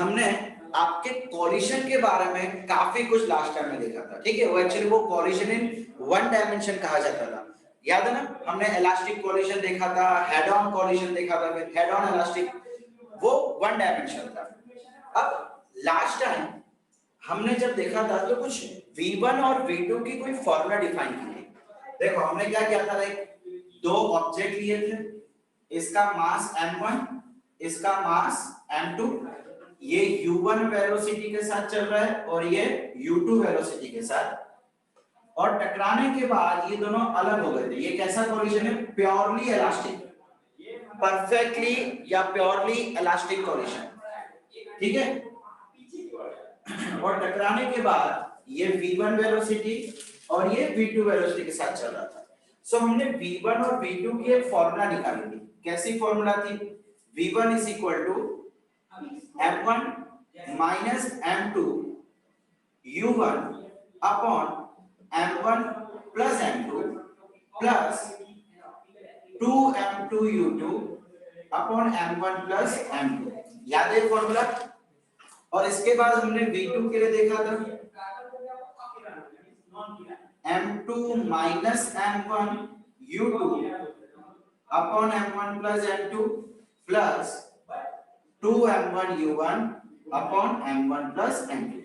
हमने आपके कॉलिशन के बारे में काफी कुछ लास्ट टाइम में देखा था, ठीक है। वो एक्चुअली वो कॉलिशन इन वन डायमेंशन कहा जाता था, याद है ना। हमने इलास्टिक कॉलिशन देखा था, हेड ऑन कॉलिशन देखा था, फिर हेड ऑन इलास्टिक, वो वन डायमेंशन था। अब लास्ट टाइम हमने जब देखा था तो कुछ V1 और V2 की कोई फॉर्मूला डिफाइन की थी। देखो हमने क्या किया था, दो ऑब्जेक्ट लिए थे, इसका मास m1, इसका मास m2, ये u1 वेलोसिटी के साथ चल रहा है और ये u2 वेलोसिटी के साथ, और टकराने के बाद ये दोनों अलग हो गए थे। ये कैसा कॉलिजन है? प्योरली इलास्टिक, परफेक्टली या प्योरली इलास्टिक कॉलिजन, ठीक है। और टकराने के बाद ये v1 वेलोसिटी और ये v2 वेलोसिटी के साथ चल रहा था। सो हमने v1 और v2 की एक फॉर्मूला निकाली थी। कैसी फॉर्मूला थी? v1 is equal to m1 minus m2 u1 upon m1 plus m2 plus 2m2 u2 upon m1 plus m2। याद है फॉर्मूला? और इसके बाद हमने v2 के लिए देखा था m2 minus m1 u2 upon m1 plus m2 plus 2m1 u1 upon m1 plus m2।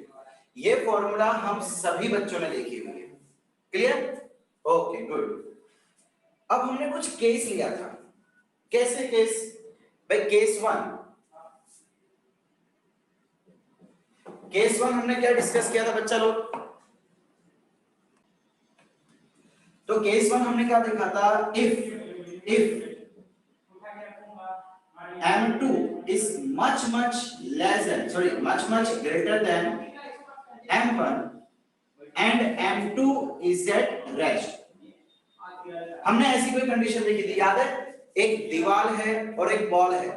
ये फॉर्मूला हम सभी बच्चों ने देखी हुई है, क्लियर? Okay good. अब हमने कुछ केस लिया था। कैसे केस? भाई केस वन हमने क्या डिस्कस किया था बच्चा लोग? तो केस वन हमने क्या देखा था? If m2 is much greater than m1 and m2 is at rest। हमने ऐसी कोई कंडीशन देखी थी, याद है? एक दीवार है और एक बॉल है,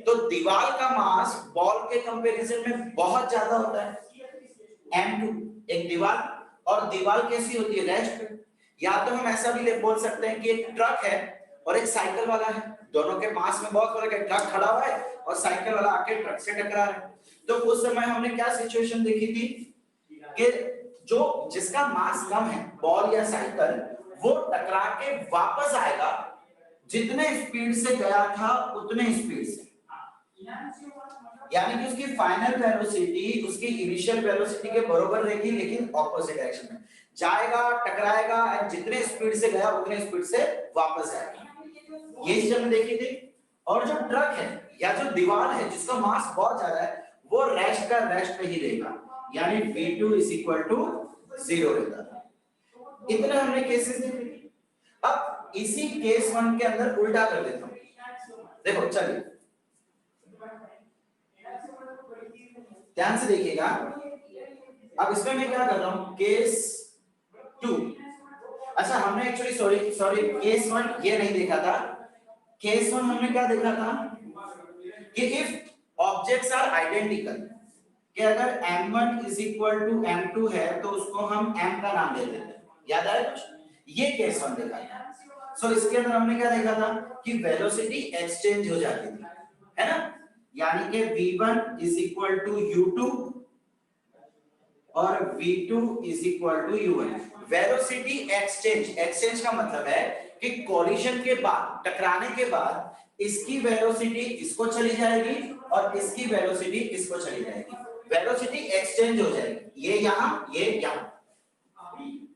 तो दीवार का मास बॉल के कंपैरिजन में बहुत ज्यादा होता है, m2। एक दीवार, और दीवार कैसी होती है? रेस्ट पे। या तो हम ऐसा भी बोल सकते हैं कि एक ट्रक है और एक साइकिल वाला है, दोनों के मास में बहुत फर्क है। ट्रक खड़ा हुआ है और साइकिल वाला आके ट्रक से टकरा रहा है। तो उस समय हमने क्या सिचुएशन देखी थी कि जो जिसका मास कम है, बॉल या साइकिल, वो टकरा के वापस आएगा जितने स्पीड से गया था उतने स्पीड से, यानी कि उसकी फाइनल वेलोसिटी उसकी इनिशियल वेलोसिटी के बराबर रहेगी, लेकिन ऑपोजिट डायरेक्शन में जाएगा, टकराएगा, और जितने स्पीड से गया उतने स्पीड से वापस आएगा। ये चीज हमने देखी थी। और जो ट्रक है या जो दीवार है जिसका मास बहुत ज्यादा है, वो रेस्ट का रेस्ट पे ही रहेगा, यानी v2 is equal to 0 रहता है। इतने हमने केसेस देखे। अब इसी केस वन के अंदर उल्टा कर देता हूं। देखो चलिए ध्यान से देखिएगा। अब इसमें मैं क्या कर रहा हूं? Case two. अच्छा हमने एक्चुअली सॉरी केस वन ये नहीं देखा था। केस वन हमने क्या देखा था कि इफ ऑब्जेक्ट्स आर आइडेंटिकल, कि अगर m1 is equal to m2 है तो उसको हम m का नाम दे देते हैं। याद आया कुछ? ये केस वन देखा था। सो इसके अंदर हमने क्या देखा था कि वेलोसिटी एक्सचेंज हो जाती थी, है ना। यानी कि v1 is equal to u2 और v2 is equal to u1। Velocity exchange का मतलब है कि कॉलिजन के बाद, टकराने के बाद इसकी वेलोसिटी इसको चली जाएगी और इसकी वेलोसिटी इसको चली जाएगी, वेलोसिटी एक्सचेंज हो जाएगी। ये यहां, ये यहां।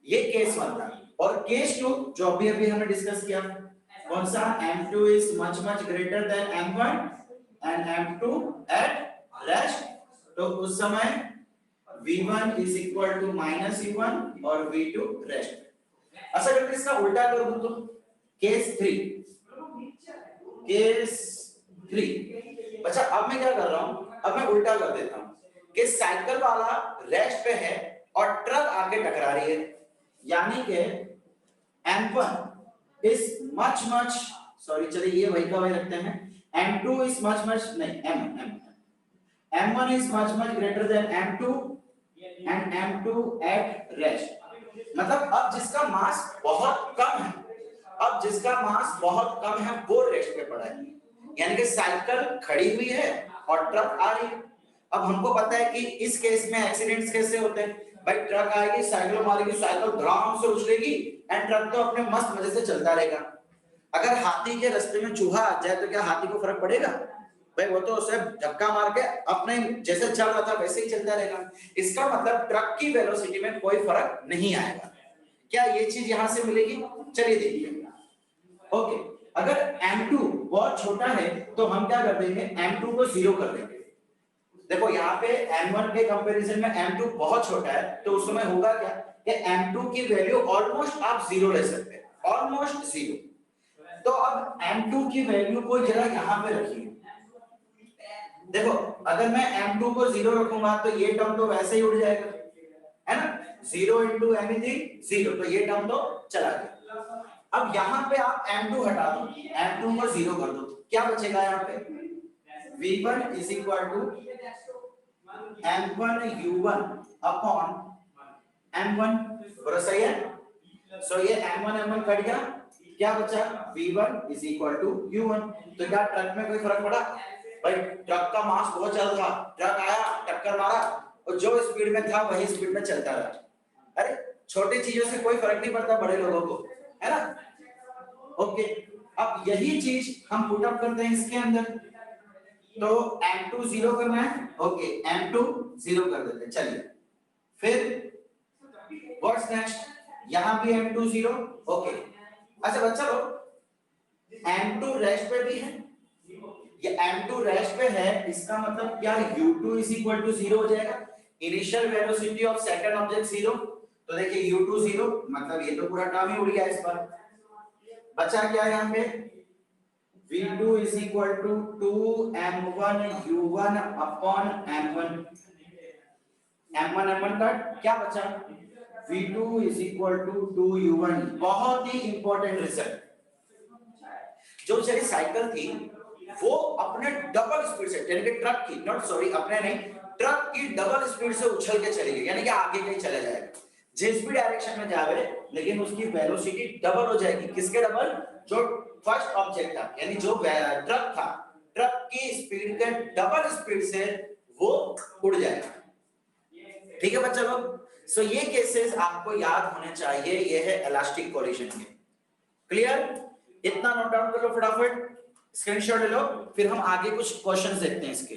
ये केस वन था। और केस टू जो अभी हमने डिस्कस किया, कौन सा? m2 is much greater than m1 and m2 at rest। तो उस समय v1 is equal to minus u1 और v2 rest। अच्छा अगर इसका उल्टा कर दूं तो केस थ्री। अच्छा अब मैं क्या कर रहा हूं? अब मैं उल्टा कर देता हूं कि साइकिल वाला रेस्ट पे है और ट्रक आके टकरा रही है, यानी कि m1 is much सॉरी चलिए ये वही का वही रखते हैं। m2 is much नहीं, m1 is much greater than m2 and m2 at rest। मतलब अब जिसका मास बहुत कम है, वो रेस्ट पे पड़ा है, यानी कि साइकिल खड़ी हुई है और ट्रक आ रही है। अब हमको पता है कि इस केस में एक्सीडेंट्स कैसे होते हैं, भाई ट्रक आएगी, साइकिल मारेगी, साइकिल धड़ाम से उछलेगी एंड ट्रक तो अपने मस्त मजे से चलता रहेगा। अगर हाथी के रास्ते में चूहा आ जाए तो क्या हाथी को फर्क पड़ेगा? भाई वो तो उसे धक्का मार के अपने जैसे चल रहा था वैसे ही चलता रहेगा। इसका मतलब ट्रक की वेलोसिटी में कोई फर्क नहीं आएगा। क्या ये चीज यहां से मिलेगी? चलिए देखिए। ओके, अगर m2 बहुत छोटा है तो हम क्या कर देंगे, m2 को 0 कर देंगे। देखो यहाँ पे m1 के कंपैरिजन में m2 बहुत छोटा है, तो उस समय होगा क्या कि m2 की वैल्यू ऑलमोस्ट आप 0 ले सकते हैं, ऑलमोस्ट 0। तो अब m2 की वैल्यू को जरा यहाँ पे रखिए। देखो अगर मैं m2 को 0 रखूंगा तो ये टर्म तो वैसे ही उड़ जाएगा, है ना, 0 into anything 0, तो ये टर्म तो चला गया। अब यहाँ पे आप m2 हटा दो, m2 को 0 कर दो, क्या बचेगा यहाँ पे? v1 is equal to m1 u1 upon m1, बड़ा सही है। सो ये m1 कट गया, क्या बचा? v1 is equal to u1। तो क्या ट्रक में कोई फर्क पड़ा? भाई ट्रक का मास बहुत ज्यादा था, ट्रक आया टक्कर मारा और जो स्पीड में था वही स्पीड में चलता रहा। अरे छोटी चीजों से कोई फर्क नहीं पड़ता बड़े लोगों को, है ना। ओके, अब यही चीज हम पुट अप करते हैं इसके अंदर। तो m2 0 करना है, ओके m2 0 कर देते हैं। चलिए फिर व्हाट्स नेक्स्ट, यहां भी m2 0, ओके। अच्छा बच्चा लोग m2 रेस्ट पे भी है, ये m2 रेस्ट पे है, इसका मतलब क्या u2 इज इक्वल टू 0 हो जाएगा। Initial velocity of second object 0, तो देखिए u2 0, मतलब ये तो पूरा टर्म ही उड़ गया इस बार। बचा क्या यहाँ पे? v2 is equal to 2m1 u1 upon m1, m1 का क्या बचा? v2 is equal to 2u1। बहुत ही इंपॉर्टेंट रिजल्ट, जो बेचारी साइकिल थी वो अपने डबल स्पीड से, यानी कि ट्रक की, नॉट सॉरी अपने नहीं, ट्रक की डबल स्पीड से उछल के चली गई, यानी कि आगे कहीं चला जाएगा, जिस भी डायरेक्शन में जावे, लेकिन उसकी वेलोसिटी डबल हो जाएगी। किसके डबल? जो फर्स्ट ऑब्जेक्ट था, यानी जो ट्रक था, ट्रक की स्पीड के डबल स्पीड से वो उड़ जाएगा। ठीक है बच्चा लोग, सो ये केसेस आपको याद होने चाहिए, ये है इलास्टिक कोलिजन के। क्लियर? इतना नोट डाउन कर लो फटाफट, स्क्रीनशॉट ले लो, फिर हम आगे कुछ क्वेश्चंस देखते हैं इसके।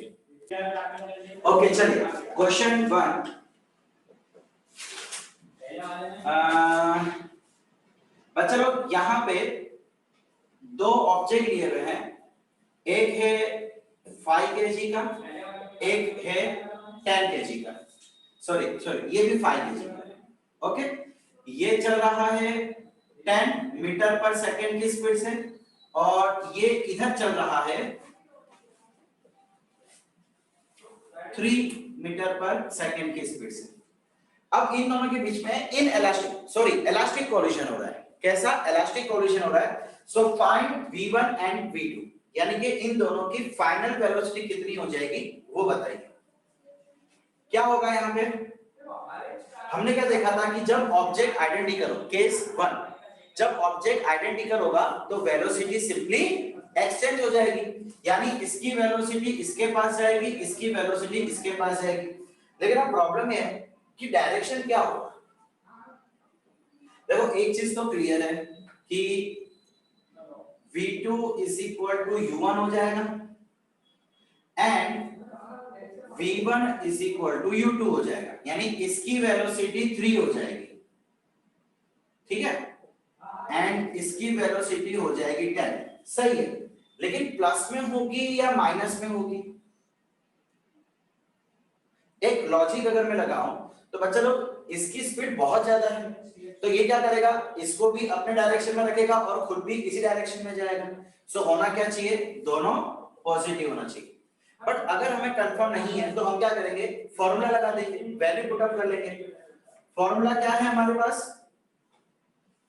ओके चलिए क्वेश्चन 1, बच्चा लोग यहाँ पे दो ऑब्जेक्ट लिए हुए हैं, एक है 5 kg का, एक है 10 kg का, सॉरी ये भी 5 kg का। ओके, ये चल रहा है 10 मीटर पर सेकेंड की स्पीड से और ये इधर चल रहा है 3 मीटर पर सेकेंड की स्पीड से। अब इन दोनों के बीच में इलास्टिक कोलिजन हो रहा है। कैसा इलास्टिक कोलिजन हो रहा है? So find v1 and v2, यानी कि इन दोनों की फाइनल वेलोसिटी कितनी हो जाएगी वो बताइए। क्या होगा यहाँ पे? हमने क्या देखा था कि जब ऑब्जेक्ट आइडेंटिकल हो, केस 1, जब ऑब्जेक्ट आइडेंटिकल होगा तो वेलोसिटी सिंपली एक्सचेंज हो जाएगी, यानी इसकी वेलोसिटी इसके पास जाएगी, इसकी वेलोसिटी इसके पास जाएगी। लेकिन अब प्रॉब्लम यह है कि डायरेक्शन क्या होगा। देखो एक चीज तो क्लियर है कि v2 is equal to u1 हो जाएगा and v1 is equal to u2 हो जाएगा, यानी इसकी वेलोसिटी 3 हो जाएगी, ठीक है, एंड इसकी वेलोसिटी हो जाएगी 10। सही है, लेकिन प्लस में होगी या माइनस में होगी? एक लॉजिक अगर मैं लगाऊं तो बच्चा लोग इसकी स्पीड बहुत ज्यादा है, तो ये क्या करेगा, इसको भी अपने डायरेक्शन में रखेगा और खुद भी इसी डायरेक्शन में जाएगा। सो होना क्या चाहिए? दोनों पॉजिटिव होना चाहिए। बट अगर हमें कंफर्म नहीं है तो हम क्या करेंगे, फॉर्मूला लगा देंगे, वैल्यू पुट अप कर लेंगे। फॉर्मूला क्या है हमारे पास?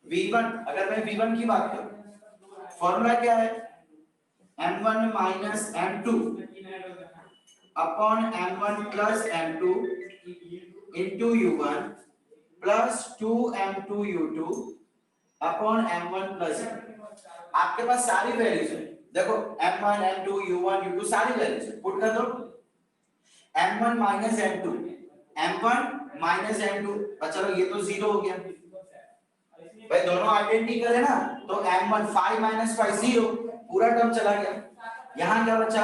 v1, अगर मैं v1 की बात करूं, फॉर्मूला क्या है? m1 minus m2 upon m1 plus m2 into u1 plus 2m2 u2 upon m1 plus m। आपके पास सारी वैल्यूज है, देखो m1 m2 u1 u2 सारी वैल्यूज है, पुट कर दो। m1 minus m2, m1 minus m2, चलो ये तो 0 हो गया भाई, दोनों आइडेंटिकल है ना, तो m1 5 माइनस 5 0, पूरा टर्म चला गया। यहाँ क्या बचा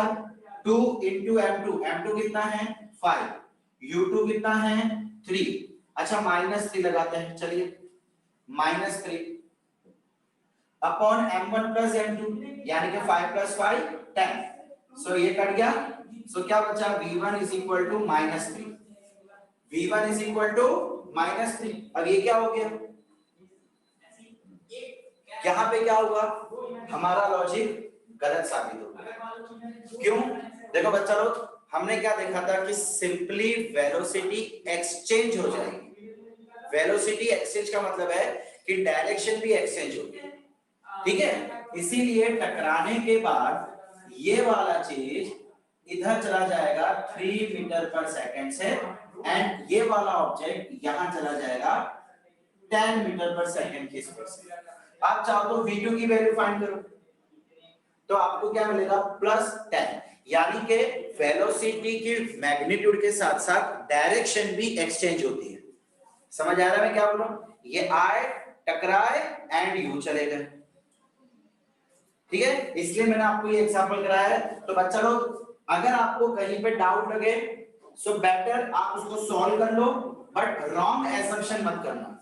2 into m2, m2 कितना है 5, u2 कितना है 3, अच्छा माइनस 3 लगाते हैं, चलिए minus 3 upon m1 plus m2, यानी कि 5 प्लस 5 10, सो ये कट गया, सो क्या बचा v1 is equal to minus 3, v1 is equal to minus 3। अब ये क्या हो गया, यहाँ पे क्या हुआ, हमारा लॉजिक गलत साबित हो गया। क्यों, देखो बच्चा लोग, हमने क्या देखा था कि सिंपली वेलोसिटी एक्सचेंज हो जाएगी। वेलोसिटी एक्सचेंज का मतलब है कि डायरेक्शन भी एक्सचेंज होगी, ठीक है। इसीलिए टकराने के बाद ये वाला चीज इधर चला जाएगा 3 मीटर पर सेकंड से, एंड ये वाला ऑब्जेक्ट यहां चला जाएगा 10 मीटर पर सेकंड की स्पीड से। आप चाहो तो v2 की वैल्यू फाइंड करो, तो आपको क्या मिलेगा प्लस 10, यानी कि वेलोसिटी की मैग्नीट्यूड के साथ साथ डायरेक्शन भी एक्सचेंज होती है। समझ आ रहा है मैं क्या बोल रहा हूं, ये आए टकराए एंड यू चले गए, ठीक है। इसलिए मैंने आपको ये एग्जांपल कराया है। तो बच्चा लोग, अगर आपको कहीं पे डाउट लगे सो बेटर आप उसको सॉल्व कर लो, बट रॉन्ग एजम्पशन मत करना,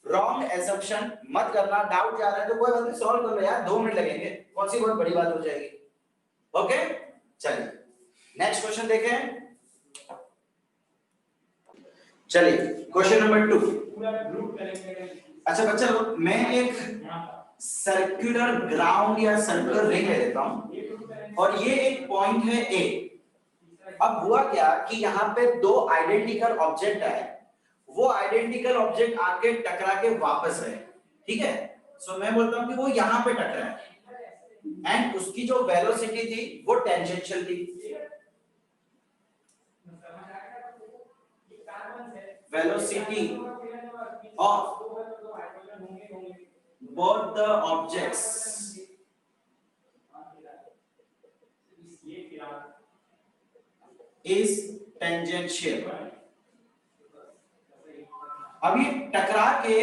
रॉन्ग एजम्पशन मत करना। डाउट जा रहा है तो कोई बात नहीं, सॉल्व कर लो यार, 2 मिनट लगेंगे, कौन सी बहुत बड़ी बात हो जाएगी। ओके, चलिए नेक्स्ट क्वेश्चन देखें। चलिए क्वेश्चन नंबर 2। अच्छा बच्चा लोग, मैं एक सर्कुलर ग्राउंड या सर्कुलर रिंग ले लेता हूं और ये एक पॉइंट है ए। अब हुआ क्या कि यहाँ पे 2 आइडेंटिकल ऑब्जेक्ट है, वो आइडेंटिकल ऑब्जेक्ट आके टकरा के वापस गए, ठीक है। सो मैं बोलता हूं कि वो यहाँ पे टकरा है एंड उसकी जो वेलोसिटी थी वो टेंजेंशियल थी। Velocity of both the objects is tangential। अब ये टकरा के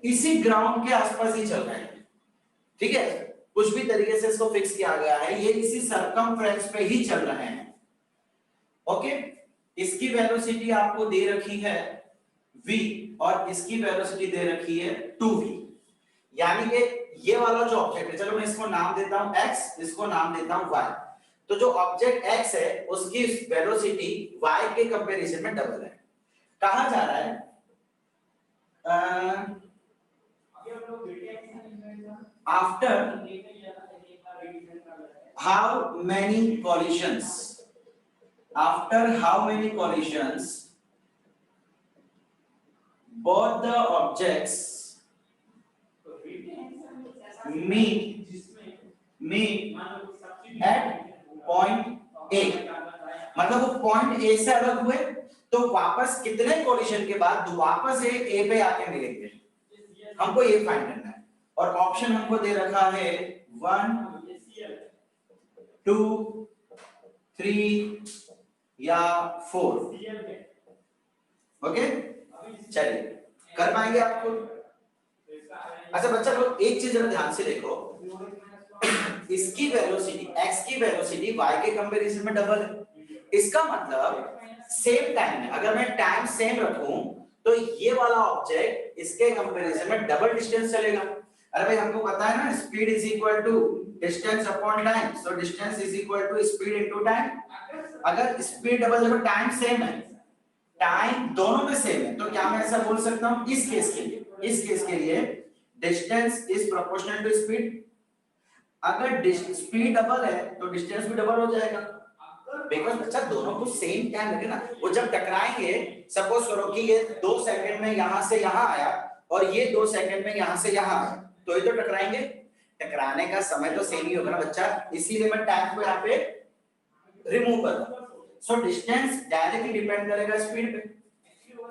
इसी ग्राउंड के आसपास ही चल रहे हैं, ठीक है। कुछ भी तरीके से इसको फिक्स किया गया है, ये इसी सरकमफ्रेंस पे ही चल रहे हैं, ओके। इसकी वेलोसिटी आपको दे रखी है v और इसकी वेलोसिटी दे रखी है 2v, यानी कि ये वाला जो ऑब्जेक्ट है, चलो मैं इसको नाम देता हूं x, इसको नाम देता हूं y। तो जो ऑब्जेक्ट x है उसकी वेलोसिटी y के कंपैरिजन में डबल है। कहां जा रहा है, after how many collisions, after how many collisions both the objects meet at point A, मतलब वो पॉइंट A से अलग हुए तो वापस कितने कोलिशन के बाद वापस A पे आके मिलेंगे, हमको ये फाइंड करना है। और ऑप्शन हमको दे रखा है 1 2 3 या 4, ओके। चलिए कर पाएंगे आपको। अच्छा बच्चा लोग, एक चीज जरा ध्यान से देखो, इसकी वेलोसिटी x की वेलोसिटी y के कंपैरिजन में डबल है। इसका मतलब सेम टाइम में अगर मैं टाइम सेम रखूं तो ये वाला ऑब्जेक्ट इसके कंपैरिजन में डबल डिस्टेंस चलेगा। अरे भाई हमको पता है ना, speed is equal to distance upon time, so distance is equal to speed into time. अगर स्पीड डबल, देखो टाइम सेम है, टाइम दोनों में सेम है, तो क्या मैं ऐसा बोल सकता हूं इस केस के लिए, इस केस के लिए distance is proportional to speed. अगर स्पीड डबल है तो डिस्टेंस भी डबल हो जाएगा, बिकॉज़ बच्चा दोनों को सेम टाइम लगे ना। वो जब टकराएंगे, सपोज करो कि ये 2 सेकंड में यहां से यहां आया और ये 2 सेकंड में यहां से यहां आया, तो ये तो टकराएंगे, टकराने का समय तो सेम ही होगा ना बच्चा, इसीलिए मैं टाइम को यहाँ पे रिमूव कर दूं। सो डिस्टेंस डायरेक्टली डिपेंड करेगा स्पीड पे।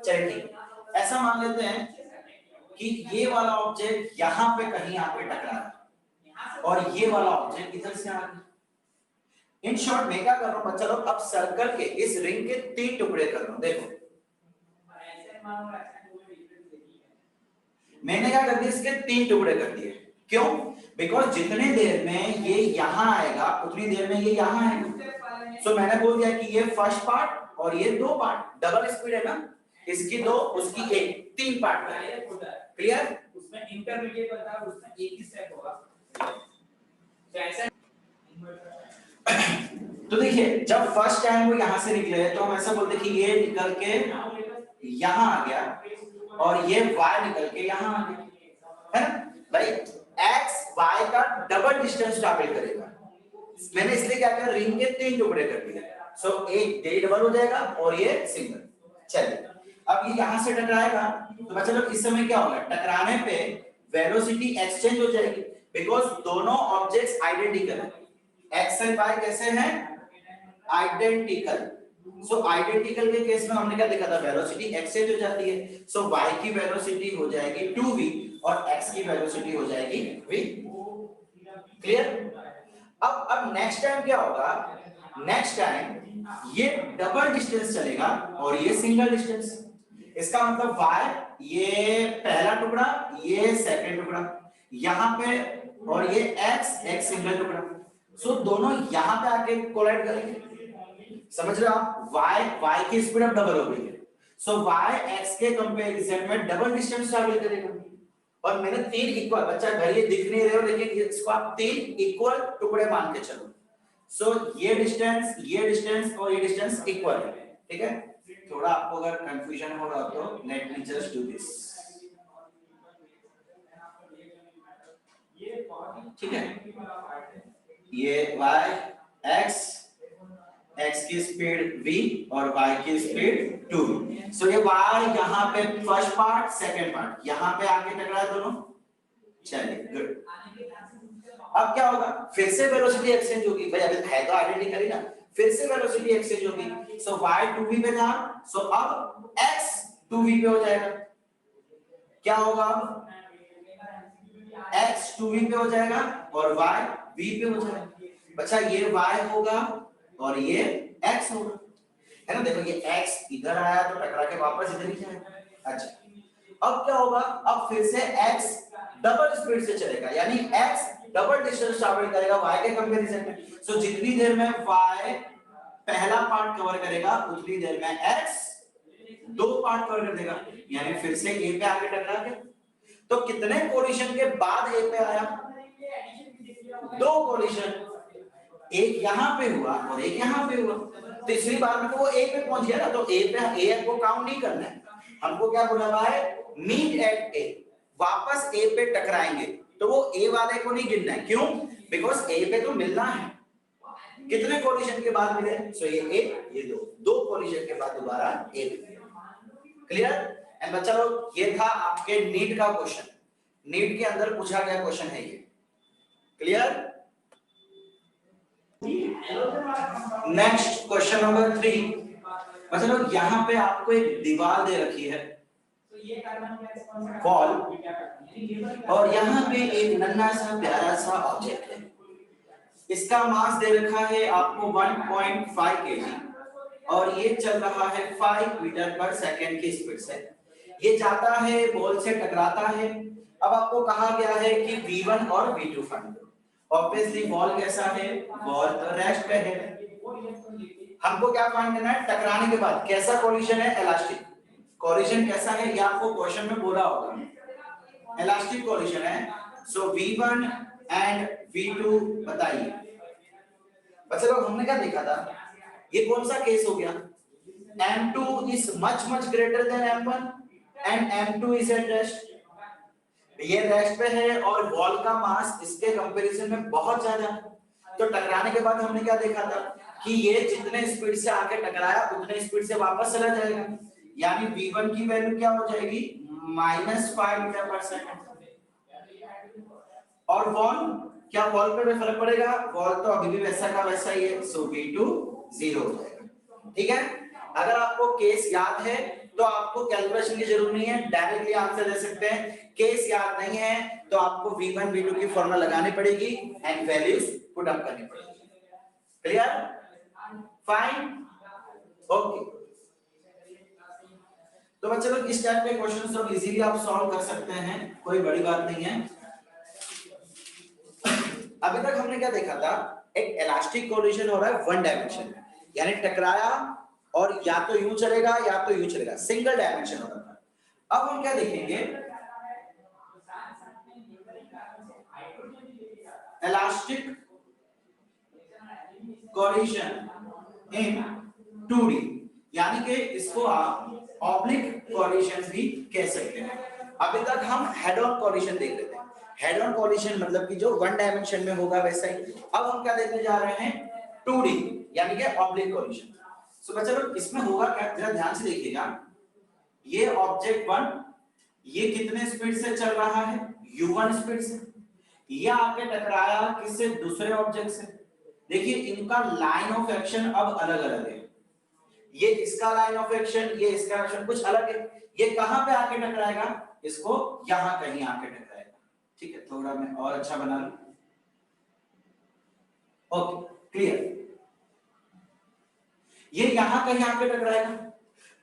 चलिए ठीक, ऐसा मान लेते हैं कि ये वाला ऑब्जेक्ट यहाँ पे कहीं आके टकरा और ये वाला ऑब्जेक्ट इधर से आ गया। इन शॉर्ट मैं क्या कर रहा हूं बच्चा लोग, अब सर्कल के इस रिंग के 3 टुकड़े कर रहा हूं। देखो मैंने क्या कर दिया, इसके 3 टुकड़े कर दिए। क्यों? बिकॉज जितनी देर में ये यहां आएगा उतनी देर में ये यहां आएगा। सो मैंने बोल दिया कि ये फर्स्ट पार्ट और ये 2 पार्ट, डबल स्पीड है ना, इसकी 2 उसकी 1, 3 पार्ट। क्लियर? उसमें इंटरमीडिएट बता, उसमें एक ही स्टेप होगा। जैसे तो देखिए जब फर्स्ट टाइम वो यहां से निकले तो हम ऐसा बोलते कि ये निकल के यहां आ गया और ये y निकल के यहां आ गया, है ना भाई। x y का डबल डिस्टेंस ट्रैवल करेगा। मैंने इसलिए क्या किया, रिंग के 3 टुकड़े कर दिए। सो एक ये डबल हो जाएगा और ये सिंगल। चलिए अब ये यहां से टकराएगा तो बच्चा लोग इस समय क्या होगा, टकराने पे वेलोसिटी एक्सचेंज हो जाएगी बिकॉज दोनों ऑब्जेक्ट्स आइडेंटिकल है। x एंड y कैसे हैं, आइडेंटिकल। सो आइडेंटिकल के केस में हमने क्या देखा था, वेलोसिटी एक्सचेंज हो जाती है। सो y की वेलोसिटी हो जाएगी 2v और x की वेलोसिटी हो जाएगी v। क्लियर? अब नेक्स्ट टाइम क्या होगा, नेक्स्ट टाइम ये डबल डिस्टेंस चलेगा और ये सिंगल डिस्टेंस। इसका मतलब y ये पहला टुकड़ा, ये सेकंड टुकड़ा, यहां पे, और ये x एक सिंगल टुकड़ा। सो दोनों यहां पे आके कोलाइड करेंगे। समझ रहे हो आप? y की स्पीड अब डबल हो गई है। सो y x के कंपैरिजन में डबल डिस्टेंस ट्रैवल करेगा। और मैंने 3 इक्वल, बच्चा घर ये दिख नहीं रहे हो लेकिन इसको आप 3 इक्वल टुकड़े मान के चलो। सो ये डिस्टेंस और ये डिस्टेंस इक्वल है। ठीक है? थोड़ा आपको अगर कंफ्यूजन हो रहा हो तो let me just do this. ठीक है, ये y x की स्पीड v और y की स्पीड 2। सो ये y यहाँ पे फर्स्ट पार्ट सेकंड पार्ट यहाँ पे आके टकराया दोनों। चलिए गुड। अब क्या होगा, फिर से वेलोसिटी एक्सचेंज होगी भाई, अभी है तो आइडेंटिकल ही ना, फिर से वेलोसिटी एक्सचेंज होगी। सो y 2v पे था, सो अब x 2v पे हो जाएगा। क्या होगा, x 2v पे हो जाएगा और y v पे हो जाएगा। बच्चा ये y होगा और ये x होगा, है ना। देखो ये x इधर आया तो टकरा के वापस इधर ही जाएगा। अच्छा अब क्या होगा, अब फिर से x डबल स्पीड से चलेगा, यानी x डबल डिस्टेंस ट्रैवल करेगा y के कंपैरिजन में। सो जितनी देर में y पहला पार्ट कवर करेगा उतनी देर में x 2 पार्ट कवर कर देगा, यानी फिर से a पे आके टकरा गया। तो कितने कोलिशन के बाद a पे आया, 2 कोलिशन, एक यहाँ पे हुआ और एक यहाँ पे हुआ। तीसरी बार में तो वो a पे पहुंच गया ना, तो a पे a को काउंट नहीं करना है हमको। क्या बोला हुआ है, मीट एट a, वापस a पे टकराएंगे तो वो a वाले को नहीं गिनना है। क्यों? बिकॉज a पे तो मिलना है। कितने कोलिशन के बाद मिले, सो ये a ये 2 कोलिशन के बाद दोबारा a। क्लियर? एंड बच्चा लोग ये था आपके नीट का क्वेश्चन, नीट के अंदर पूछा गया क्वेश्चन है ये। क्लियर? Next question number 3। बच्चा लोग यहाँ पे आपको एक दीवार दे रखी है, वॉल, और यहाँ पे एक नन्हा सा प्यारा सा ऑब्जेक्ट है। इसका मास दे रखा है आपको 1.5 kg और ये चल रहा है 5 मीटर पर सेकंड की स्पीड से। ये जाता है, बॉल से टकराता है। अब आपको कहा गया है कि v1 और v2 फाइंड करो। ऑब्वियसली बॉल कैसा है, बॉल तो रेस्ट पे है। हमको क्या फाइंड करना है, टकराने के बाद कैसा कोलिशन है, इलास्टिक कोलिशन कैसा है, ये आपको क्वेश्चन में बोला होगा। इलास्टिक कोलिशन है। सो v1 एंड v2 बताइए। बच्चे लोग हमने क्या देखा था, ये कौन सा केस हो गया, m2 is much much greater than m1 and m2 is at rest. ये रेस्ट पे है और बॉल का मास इसके कंपैरिजन में बहुत ज्यादा। तो टकराने के बाद हमने क्या देखा था कि ये जितने स्पीड से आके टकराया उतने स्पीड से वापस चला जाएगा, यानी v1 की वैल्यू क्या हो जाएगी, -5 मीटर पर सेकंड। और बॉल, क्या बॉल पे भी फर्क पड़ेगा, बॉल तो अभी भी वैसा का वैसा ही है। सो v2 0 हो जाएगा। ठीक है? अगर आपको केस याद है तो आपको कैलकुलेशन की जरूरत नहीं है, डायरेक्टली आंसर दे सकते हैं। केस याद नहीं है तो आपको v1 v2 की फॉर्मूला लगानी पड़ेगी एंड वैल्यूज पुट अप करनी पड़ेगी। Clear, fine, okay. तो बच्चे लोग इस टाइप के क्वेश्चन तो इजीली आप सॉल्व कर सकते हैं, कोई बड़ी बात नहीं है। अभी तक हमने क्या देखा था, एक इलास्टिक कोलिजन हो रहा है वन डायमेंशन में, यानी टकराया और या तो यूं चलेगा या तो यूं चलेगा, सिंगल डायमेंशन हो रहा था। अब हम क्या देखेंगे, इलास्टिक कोलिजन इन 2D, यानी कि इसको आप ऑब्लिक कोलिजन भी कह सकते हैं। अभी तक हम हेड ऑन कोलिजन देख रहे थे, हेड ऑन कोलिजन मतलब कि जो वन डायमेंशन में होगा वैसा ही। अब हम क्या देखने जा रहे हैं, 2D यानी कि ऑब्लिक कोलिजन। सो बच्चा लोग इसमें होगा क्या, जरा ध्यान से देखिएगा, ये ऑब्जेक्ट 1 ये कितने स्पीड से चल रहा है, u1 स्पीड से, ये आके टकराया किससे, दूसरे ऑब्जेक्ट से। देखिए इनका लाइन ऑफ एक्शन अब अलग अलग है, ये इसका लाइन ऑफ एक्शन, ये इसका एक्शन कुछ अलग है। ये कहां पे आके टकराएगा, इसको यहां कहीं आके टकराएगा, ठीक है। थोड़ा मैं और अच्छा बना लूं, ओके क्लियर। ये यहां कहीं आके टकराएगा।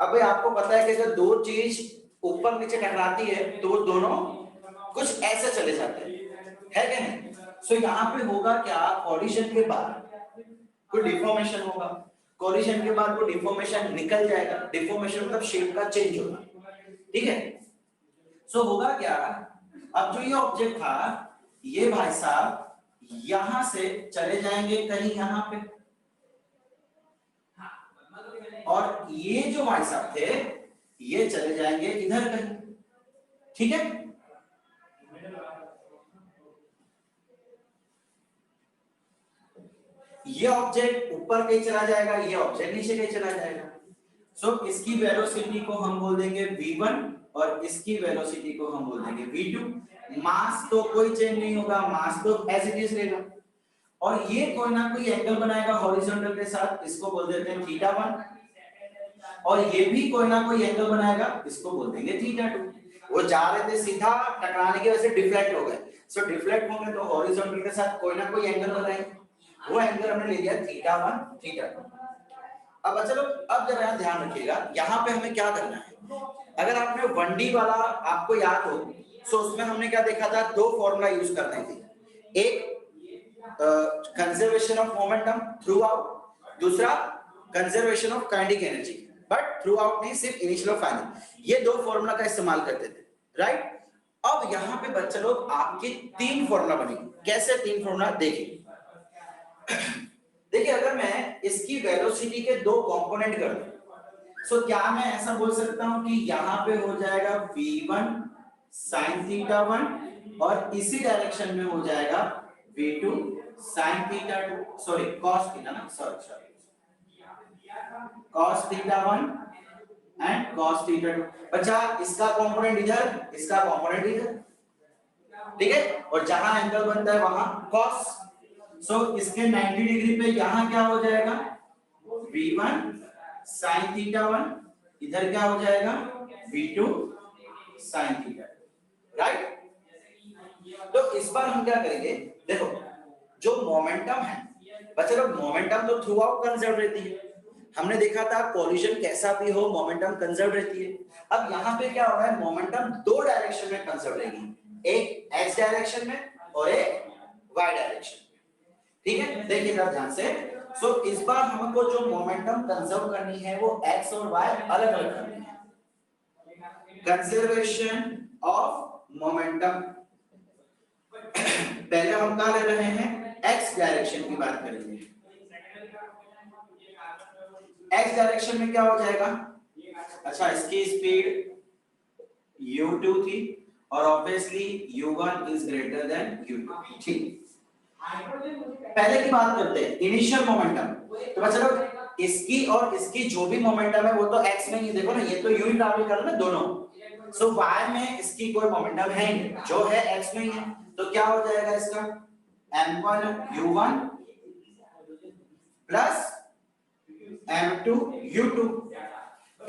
अब आपको पता है कि अगर दो चीज ऊपर नीचे टकराती है तो दोनों कुछ ऐसे चले जाते हैं, है कि नहीं। सो यहाँ पे होगा क्या, कोलिजन के बाद कोई डिफॉर्मेशन होगा, कोलिजन के बाद वो डिफॉर्मेशन निकल जाएगा, डिफॉर्मेशन मतलब शेप का चेंज होना, ठीक है। सो होगा क्या, अब जो ये ऑब्जेक्ट था ये भाई साहब यहां से चले जाएंगे कहीं यहां पे, और ये जो भाई साहब थे ये चले जाएंगे इधर कहीं, ठीक है। ये ऑब्जेक्ट ऊपर कहीं चला जाएगा, ये ऑब्जेक्ट नीचे कहीं चला जाएगा। सो इसकी वेलोसिटी को हम बोल देंगे v1 और इसकी वेलोसिटी को हम बोल देंगे v2। मास तो कोई चेंज नहीं होगा, मास तो एज इट इज रहेगा, और ये कोई ना कोई एंगल बनाएगा हॉरिजॉन्टल के साथ, इसको बोल देते हैं θ1, और ये भी कोई ना कोई एंगल बनाएगा, इसको बोल देंगे θ2। वो जा रहे थे सीधा, टकराने की वजह से डिफ्लेक्ट हो गए, सो डिफ्लेक्ट होंगे तो हॉरिजॉन्टल के साथ कोई ना कोई एंगल बनाएंगे, वो एंगल हमने ले लिया θ1 θ2। अब चलो अब जरा ध्यान रखिएगा, यहाँ पे हमें क्या करना है। अगर आपने 1D वाला आपको याद हो, सो उसमें हमने क्या देखा था, दो फॉर्मूला यूज करने थे, एक conservation of momentum throughout, दूसरा conservation of kinetic energy, but throughout नहीं, सिर्फ इनिशियल और फाइनल, ये दो फॉर्मूला का इस्तेमाल करते थे, राइट। अब यहाँ पे बच्चे लोग आपके तीन फॉर्मूला बनेंगे, कैसे तीन फॉर्मूला देखिए। देखिए अगर मैं इसकी वेलोसिटी के दो कंपोनेंट कर दूं, सो क्या मैं ऐसा बोल सकता हूं कि यहाँ पे हो जाएगा v1 sin θ1 और इसी डायरेक्शन में हो जाएगा v2 sin θ2, सॉरी cos θ ना, सॉरी cos θ1 एंड cos θ2। बच्चा इसका कंपोनेंट इधर, इसका कंपोनेंट इधर, ठीक है, और जहां एंगल बनता है वहां cos, सो इसके 90 डिग्री पे यहां क्या हो जाएगा, v1 sin θ1, इधर क्या हो जाएगा v2 sin θ2, राइट। तो इस बार हम क्या करेंगे, देखो जो मोमेंटम है बच्चे लोग, मोमेंटम तो थ्रू आउट कंजर्व रहती है, हमने देखा था कोलिजन कैसा भी हो मोमेंटम कंजर्व रहती है। अब यहाँ पे क्या हो रहा है, मोमेंटम दो डायरेक्शन में कंजर्व रहेगी, एक x डायरेक्शन में और एक y डायरेक्शन में, ठीक है। देखिएगा ध्यान से, सो इस बार हमको जो मोमेंटम कंजर्व करनी है वो x और y अलग अलग करनी है, कंजर्वेशन ऑफ मोमेंटम। पहले हम क्या ले रहे हैं, x डायरेक्शन की बात करेंगे। x डायरेक्शन में क्या हो जाएगा, अच्छा इसकी स्पीड u2 थी और obviously u1 is greater than u2, ठीक। पहले की बात करते हैं इनिशियल मोमेंटम। तो बच्चों इसकी और इसकी जो भी मोमेंटम है वो तो x में ही, देखो ना ये तो u ही ट्रैवल कर रहा है ना दोनों, सो y में इसकी कोई मोमेंटम है नहीं, जो है x में ही है, तो क्या हो जाएगा इसका m1 u1 plus m2 u2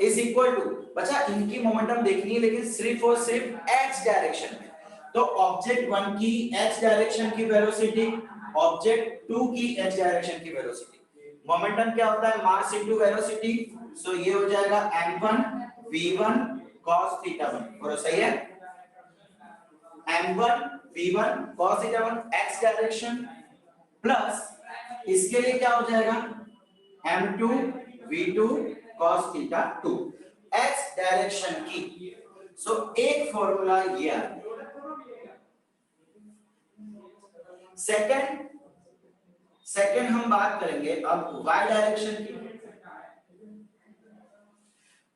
is equal to, बच्चा इनकी मोमेंटम देखनी है लेकिन सिर्फ और सिर्फ x डायरेक्शन में, तो ऑब्जेक्ट 1 की x डायरेक्शन की वेलोसिटी, ऑब्जेक्ट 2 की x डायरेक्शन की वेलोसिटी, मोमेंटम क्या होता है, मास इनटू वेलोसिटी, सो ये हो जाएगा m1 v1 cos θ1, और सही है, m1 v1 cos θ1 x direction plus इसके लिए क्या हो जाएगा m2 v2 cos θ2 x direction की। सो एक फॉर्मूला ये आ गया। सेकंड हम बात करेंगे अब y डायरेक्शन की।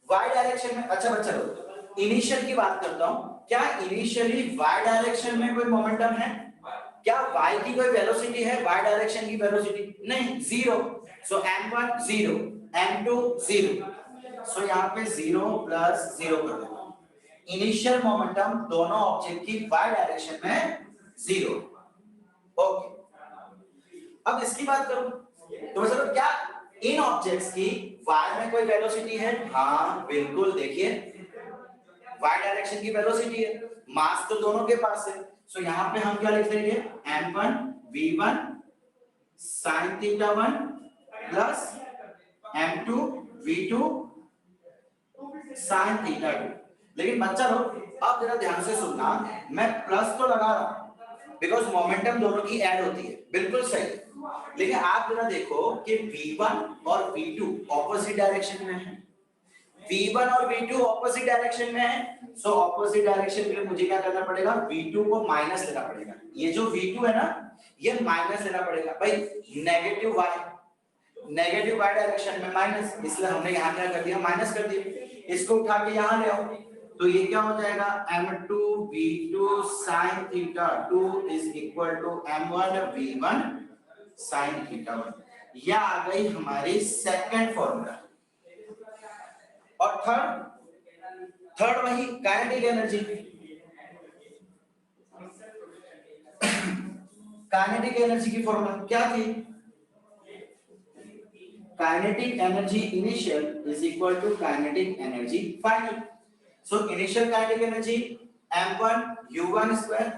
y डायरेक्शन में, अच्छा बच्चा लोग इनिशियल की बात करता हूं, क्या इनिशियली y डायरेक्शन में कोई मोमेंटम है, क्या y की कोई वेलोसिटी है, y डायरेक्शन की वेलोसिटी नहीं, जीरो, सो m1 0 m2 0, सो यहाँ पे 0 प्लस 0 कर देता हूं, इनिशियल मोमेंटम दोनों ऑब्जेक्ट की y डायरेक्शन में 0। ओके, अब इसकी बात करूं तो मतलब क्या इन ऑब्जेक्ट्स की y में कोई वेलोसिटी है, हाँ बिल्कुल, देखिए y डायरेक्शन की वेलोसिटी है, मास तो दोनों के पास है, सो यहाँ पे हम क्या लिख लेंगे m1 v1 sin θ1 plus m2 v2 sin θ2। लेकिन बच्चा लोग अब जरा ध्यान से सुनना, मैं प्लस तो लगा रहा हूं बिकॉज मोमेंटम दोनों की ऐड होती है, बिल्कुल सही, लेकिन आप जरा देखो कि v1 और v2 ऑपोजिट डायरेक्शन में है, v1 और v2 ऑपोजिट डायरेक्शन में है, सो ऑपोजिट डायरेक्शन के लिए मुझे क्या करना पड़ेगा, v2 को माइनस लेना पड़ेगा, ये जो v2 है ना ये माइनस लेना पड़ेगा भाई, नेगेटिव y डायरेक्शन में माइनस, इसलिए हमने यहाँ क्या कर दिया, माइनस कर दिया, इसको उठा के यहाँ ले आओ, तो ये क्या हो जाएगा m2 v2 sin θ2 is equal to m1 v1 sin θ1। यह आ गई हमारी सेकंड फॉर्मूला। और थर्ड वही काइनेटिक एनर्जी। काइनेटिक एनर्जी की फॉर्मूला क्या थी, kinetic energy initial is equal to kinetic energy final. So initial kinetic energy m1 u1 square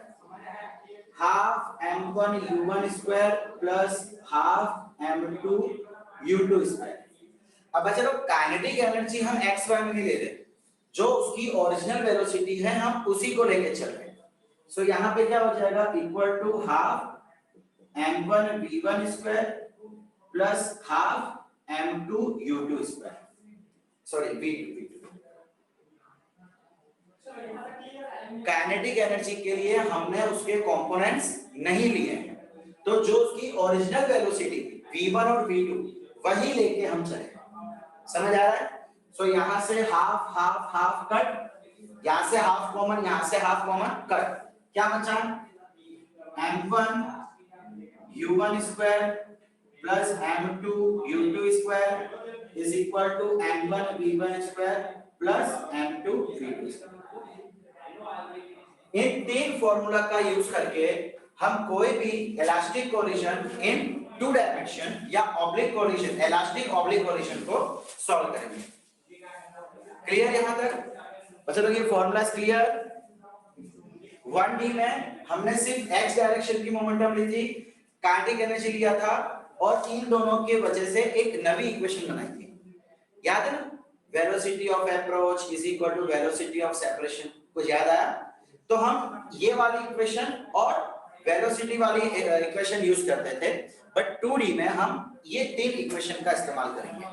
half m1 u1 square plus half m2 u2 square. अब बच्चे लोग kinetic energy हम x y में नहीं ले रहे, जो उसकी ओरिजिनल वेलोसिटी है हम उसी को लेके चल रहे हैं, सो यहाँ पे क्या हो जाएगा equal to half m1 v1 square plus half m2 u2 square, sorry v2। Kinetic energy के लिए हमने उसके कंपोनेंट्स नहीं लिए हैं, तो जो उसकी ओरिजिनल वेलोसिटी v1 और v2 वही लेके हम चले, समझ आ रहा है। सो यहाँ से हाफ हाफ हाफ कट, यहाँ से हाफ कॉमन, यहाँ से हाफ कॉमन कट, क्या बचा m1 u1 square plus m2 u2 square is equal to m1 v1 square plus m2 v2 square. इन तीन फॉर्मूला का यूज करके हम कोई भी elastic collision in two dimension या oblique collision, elastic oblique collision को सॉल्व करेंगे। क्लियर यहां तक बच्चों लोग, ये फॉर्मूला क्लियर। 1D में हमने सिर्फ x डायरेक्शन की मोमेंटम ली थी, काइनेटिक एनर्जी लिया था और इन दोनों के वजह से एक नई इक्वेशन बनाई थी, याद है ना, velocity of approach is equal to velocity of separation, कुछ याद आया? तो हम ये वाली इक्वेशन और वेलोसिटी वाली इक्वेशन यूज करते थे, बट 2D में हम ये तीन इक्वेशन का इस्तेमाल करेंगे।